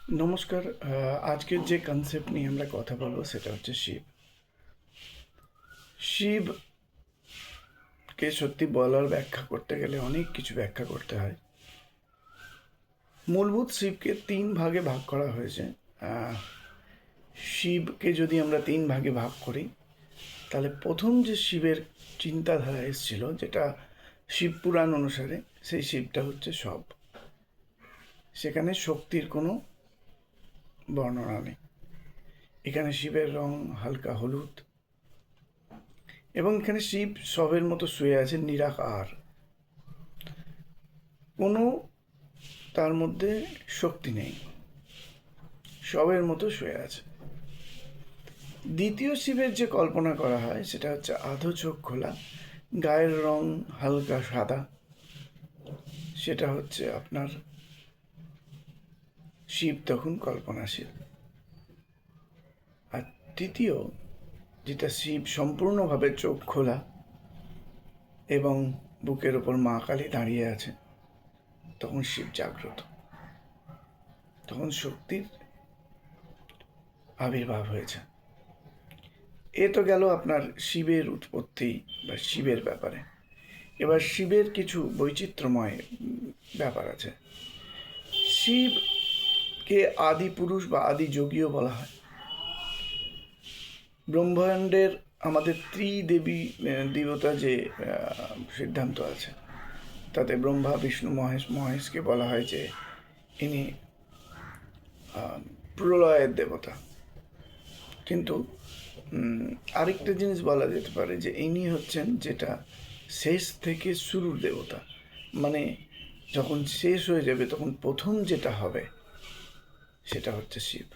নমস্কার। আজকের যে কনসেপ্ট নিয়ে আমরা কথা বলবো সেটা হচ্ছে শিব। শিবকে সত্যি বলার ব্যাখ্যা করতে গেলে অনেক কিছু ব্যাখ্যা করতে হয়। মূলভূত শিবকে তিন ভাগে ভাগ করা হয়েছে। শিবকে যদি আমরা তিন ভাগে ভাগ করি তাহলে প্রথম যে শিবের চিন্তাধারা এসেছিল, যেটা শিব পুরাণ অনুসারে, সেই শিবটা হচ্ছে সব। সেখানে শক্তির কোনো বর্ণনা নেই। এখানে শিবের রং হালকা হলুদ, এবং এখানে শিব সবের মতো শুয়ে আছেন নিরাকার। কোনো তার মধ্যে শক্তি নেই, সবের মতো শুয়ে আছে। দ্বিতীয় শিবের যে কল্পনা করা হয় সেটা হচ্ছে আধো চোখ খোলা, গায়ের রং হালকা সাদা। সেটা হচ্ছে আপনার শিব তখন কল্পনাশীল। আর তৃতীয় যেটা শিব সম্পূর্ণভাবে চোখ খোলা এবং বুকের ওপর মা কালী দাঁড়িয়ে আছে, তখন শিব জাগ্রত। তখন শক্তির আবির্ভাব হয়েছে। এ তো গেল আপনার শিবের উৎপত্তি বা শিবের ব্যাপারে। এবার শিবের কিছু বৈচিত্র্যময় ব্যাপার আছে। শিবকে আদি পুরুষ বা আদি যোগীও বলা হয়। ব্রহ্মাণ্ডের আমাদের ত্রিদেবী দেবতা যে সিদ্ধান্ত আছে, তাতে ব্রহ্মা বিষ্ণু মহেশকে বলা হয় যে ইনি প্রলয়ের দেবতা। কিন্তু আরেকটা জিনিস বলা যেতে পারে যে ইনি হচ্ছেন যেটা শেষ থেকে শুরুর দেবতা। মানে যখন শেষ হয়ে যাবে তখন প্রথম যেটা হবে সেটা হচ্ছে শিব।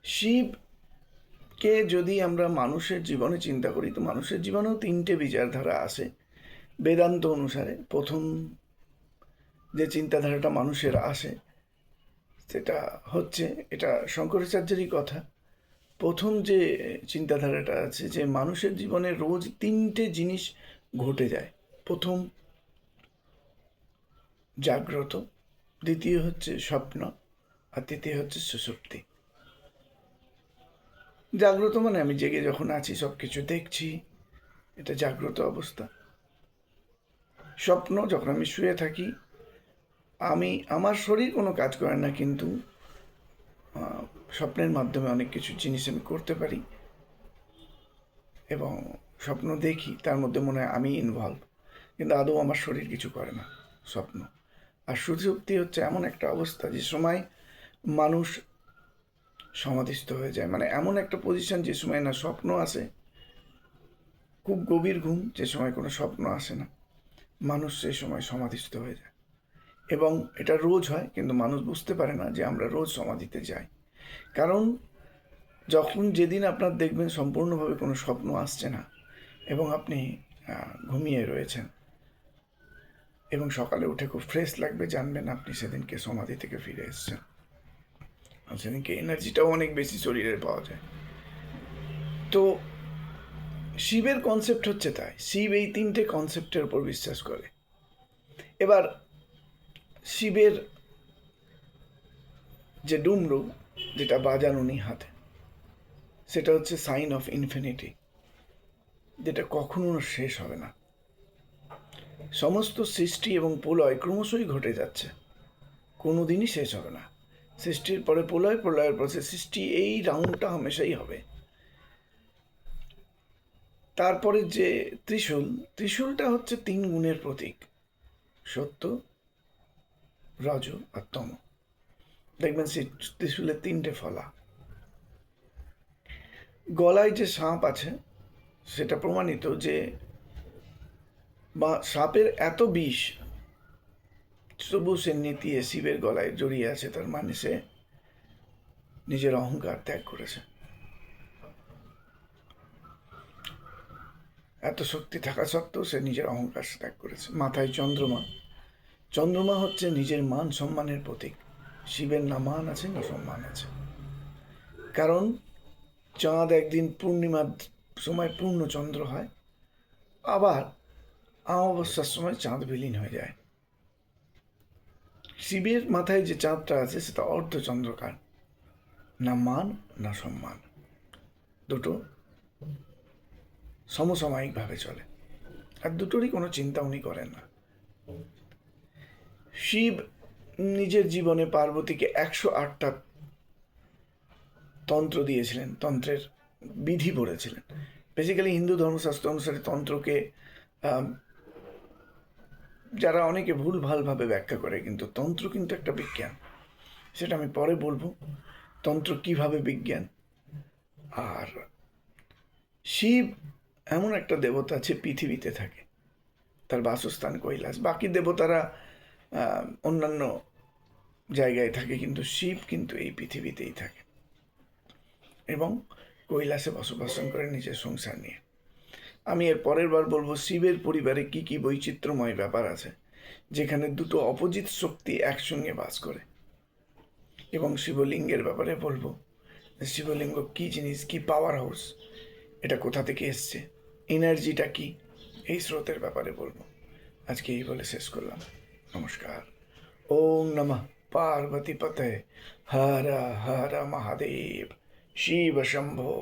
শিবকে যদি আমরা মানুষের জীবনে চিন্তা করি, তো মানুষের জীবনেও তিনটে বিচারধারা আসে বেদান্ত অনুসারে। প্রথম যে চিন্তাধারাটা মানুষের আসে সেটা হচ্ছে, এটা শঙ্করাচার্যেরই কথা, প্রথম যে চিন্তাধারাটা আছে যে মানুষের জীবনে রোজ তিনটে জিনিস ঘটে যায়। প্রথম জাগ্রত, দ্বিতীয় হচ্ছে স্বপ্ন, আর তৃতীয় হচ্ছে সুষুপ্তি। জাগ্রত মানে আমি জেগে যখন আছি সব কিছু দেখছি, এটা জাগ্রত অবস্থা। স্বপ্ন যখন আমি শুয়ে থাকি, আমার শরীর কোনো কাজ করে না, কিন্তু স্বপ্নের মাধ্যমে অনেক কিছু জিনিস আমি করতে পারি এবং স্বপ্ন দেখি, তার মধ্যে মনে হয় আমি ইনভলভ, কিন্তু আদৌ আমার শরীর কিছু করে না, স্বপ্ন। আর সুষুপ্তি হচ্ছে এমন একটা অবস্থা যে সময় মানুষ সমাধিস্থ হয়ে যায়। মানে এমন একটা পজিশন যে সময় না স্বপ্ন আসে, খুব গভীর ঘুম, যে সময় কোনো স্বপ্ন আসে না, মানুষ সেই সময় সমাধিস্থ হয়ে যায়। এবং এটা রোজ হয়, কিন্তু মানুষ বুঝতে পারে না যে আমরা রোজ সমাধিতে যাই। কারণ যখন যেদিন আপনার দেখবেন সম্পূর্ণভাবে কোনো স্বপ্ন আসছে না এবং আপনি ঘুমিয়ে রয়েছেন এবং সকালে উঠে খুব ফ্রেশ লাগবে, জানবেন আপনি সেদিনকে সমাধি থেকে ফিরে এসেছেন। আর সেদিনকে এনার্জিটাও অনেক বেশি শরীরে পাওয়া যায়। তো শিবের কনসেপ্ট হচ্ছে তাই। শিব এই তিনটে কনসেপ্টের উপর বিশ্বাস করে। এবার শিবের যে ডুমরু, যেটা বাজান উনি হাতে, সেটা হচ্ছে সাইন অফ ইনফিনিটি, যেটা কখনো শেষ হবে না। সমস্ত সৃষ্টি এবং প্রলয় ক্রমশই ঘটে যাচ্ছে, কোনো দিনই শেষ হবে না। সৃষ্টির পরে প্রলয়, প্রলয়ের পরে সৃষ্টি, এই রাউন্ডটা হামেশাই হবে। তারপরে যে ত্রিশূল, ত্রিশূলটা হচ্ছে তিন গুণের প্রতীক, সত্য, রজ আর তম। দেখবেন সেই ত্রিশূলের তিনটে ফলা। গলায় যে সাপ আছে সেটা প্রমাণিত যে সাপের এত বিষ, তবু সে নিতিয়ে শিবের গলায় জড়িয়ে আছে, তার মানে সে নিজের অহংকার ত্যাগ করেছে। এত শক্তি থাকা সত্ত্বেও সে নিজের অহংকার ত্যাগ করেছে। মাথায় চন্দ্রমা, চন্দ্রমা হচ্ছে নিজের মান সম্মানের প্রতীক। শিবের না মান আছে না সম্মান আছে, কারণ চাঁদ একদিন পূর্ণিমার সময় পূর্ণ চন্দ্র হয়, আবার অমাবস্যার সময় চাঁদ বিলীন হয়ে যায়। শিবের মাথায় যে চাঁদটা আছে সেটা অর্ধচন্দ্রকার, না মান না সম্মান, দুটো সমসাময়িকভাবে চলে, আর দুটোরই কোনো চিন্তা উনি করেন না। শিব নিজের জীবনে পার্বতীকে 108টা তন্ত্র দিয়েছিলেন, তন্ত্রের বিধি পড়েছিলেন। বেসিক্যালি হিন্দু ধর্মশাস্ত্র অনুসারে তন্ত্রকে যারা অনেকে ভুলভালভাবে ব্যাখ্যা করে, কিন্তু তন্ত্র কিন্তু একটা বিজ্ঞান, সেটা আমি পরে বলবো তন্ত্র কিভাবে বিজ্ঞান। আর শিব এমন একটা দেবতা যে পৃথিবীতে থাকে, তার বাসস্থান কৈলাস। বাকি দেবতারা অন্যান্য জায়গায় থাকে, কিন্তু শিব কিন্তু এই পৃথিবীতেই থাকে এবং কৈলাসে বসবাস করে নিজের সংসার নিয়ে। আমি এর পরের বার বলবো শিবের পরিবারে কি কি বৈচিত্র্যময় ব্যাপার আছে, যেখানে দুটো অপোজিট শক্তি একসঙ্গে বাস করে। এবং শিবলিঙ্গের ব্যাপারে বলবো শিবলিঙ্গ কি জিনিস, কি পাওয়ার হাউস, এটা কোথা থেকে এসছে, এনার্জিটা কি, এই স্রোতের ব্যাপারে বলবো। আজকে এই বলে শেষ করলাম। নমস্কার। ওম নমঃ পার্বতী পতে, হর হর মহাদেব, শিব শম্ভো।